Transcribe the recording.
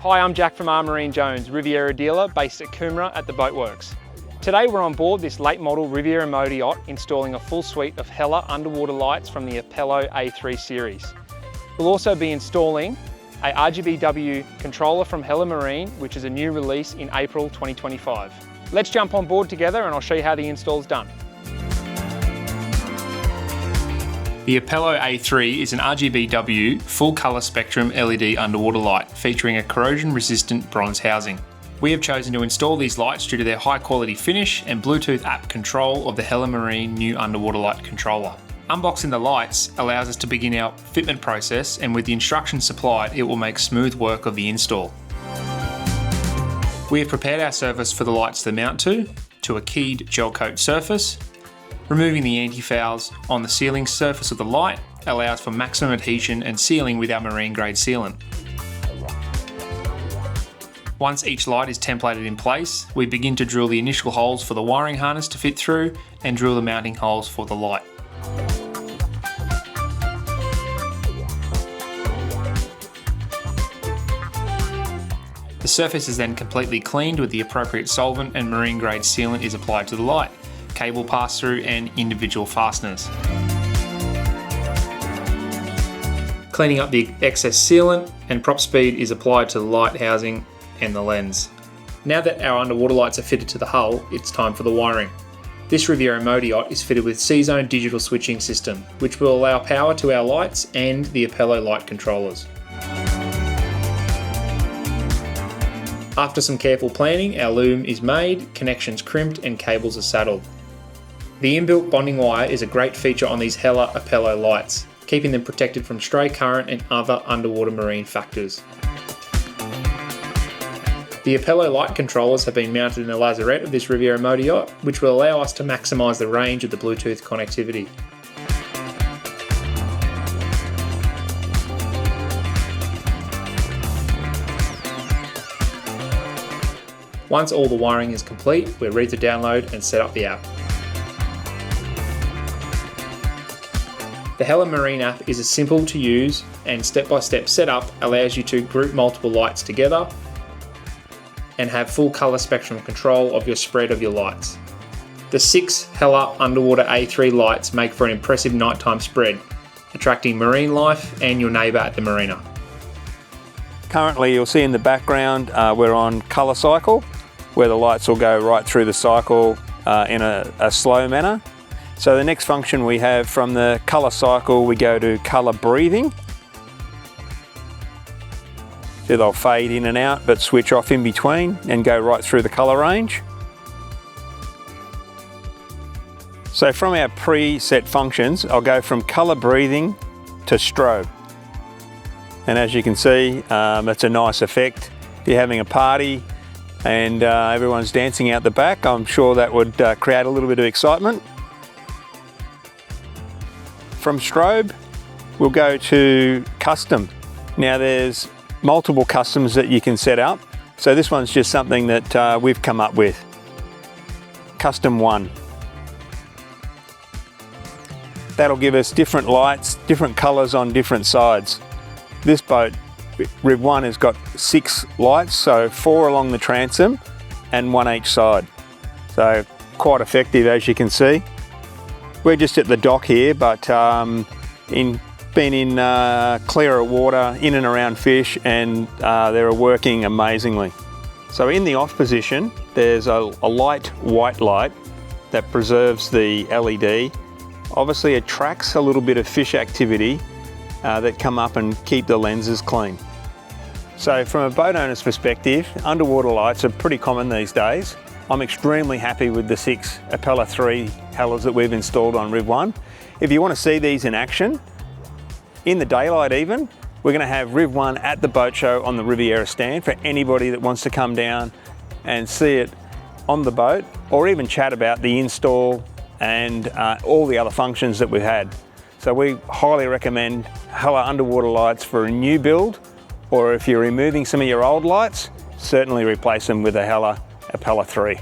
Hi, I'm Jack from R Marine Jones, Riviera dealer based at Coomera at the Boatworks. Today we're on board this late model Riviera motor yacht installing a full suite of Hella underwater lights from the Apelo A3 series. We'll also be installing a RGBW controller from Hella Marine, which is a new release in April 2025. Let's jump on board together and I'll show you how the install is done. The Apelo A3 is an RGBW full colour spectrum LED underwater light featuring a corrosion resistant bronze housing. We have chosen to install these lights due to their high quality finish and Bluetooth app control of the Hella Marine new underwater light controller. Unboxing the lights allows us to begin our fitment process, and with the instructions supplied it will make smooth work of the install. We have prepared our surface for the lights to mount to a keyed gel coat surface. Removing the anti-fouls on the sealing surface of the light allows for maximum adhesion and sealing with our marine grade sealant. Once each light is templated in place, we begin to drill the initial holes for the wiring harness to fit through and drill the mounting holes for the light. The surface is then completely cleaned with the appropriate solvent and marine grade sealant is applied to the light, cable pass-through and individual fasteners. Cleaning up the excess sealant and prop speed is applied to the light housing and the lens. Now that our underwater lights are fitted to the hull, it's time for the wiring. This Riviera motor yacht is fitted with C-Zone digital switching system, which will allow power to our lights and the Apelo Light Controllers. After some careful planning, our loom is made, connections crimped and cables are saddled. The inbuilt bonding wire is a great feature on these Hella Apelo lights, keeping them protected from stray current and other underwater marine factors. The Apelo Light Controllers have been mounted in the lazarette of this Riviera motor yacht, which will allow us to maximise the range of the Bluetooth connectivity. Once all the wiring is complete, we're ready to download and set up the app. The Hella Marine app is a simple to use and step-by-step setup allows you to group multiple lights together and have full colour spectrum control of your spread of your lights. The 6 Hella Underwater A3 lights make for an impressive nighttime spread, attracting marine life and your neighbour at the marina. Currently you'll see in the background we're on colour cycle, where the lights will go right through the cycle in a slow manner. So the next function we have from the colour cycle, we go to colour breathing. So they'll fade in and out but switch off in between and go right through the colour range. So from our preset functions, I'll go from colour breathing to strobe. And as you can see, it's a nice effect. If you're having a party and everyone's dancing out the back, I'm sure that would create a little bit of excitement. From strobe, we'll go to custom. Now there's multiple customs that you can set up. So this one's just something that we've come up with. Custom 1. That'll give us different lights, different colours on different sides. This boat, Riv 1, has got 6 lights, so 4 along the transom and 1 each side. So quite effective, as you can see. We're just at the dock here, but been in clearer water, in and around fish, and they're working amazingly. So in the off position, there's a light white light that preserves the LED. Obviously attracts a little bit of fish activity that come up and keep the lenses clean. So from a boat owner's perspective, underwater lights are pretty common these days. I'm extremely happy with the 6 Apelo 3 Hellas that we've installed on Riv 1. If you want to see these in action, in the daylight even, we're going to have Riv 1 at the boat show on the Riviera stand for anybody that wants to come down and see it on the boat, or even chat about the install and all the other functions that we've had. So we highly recommend Hella underwater lights for a new build, or if you're removing some of your old lights, certainly replace them with a Hella Apelo 3.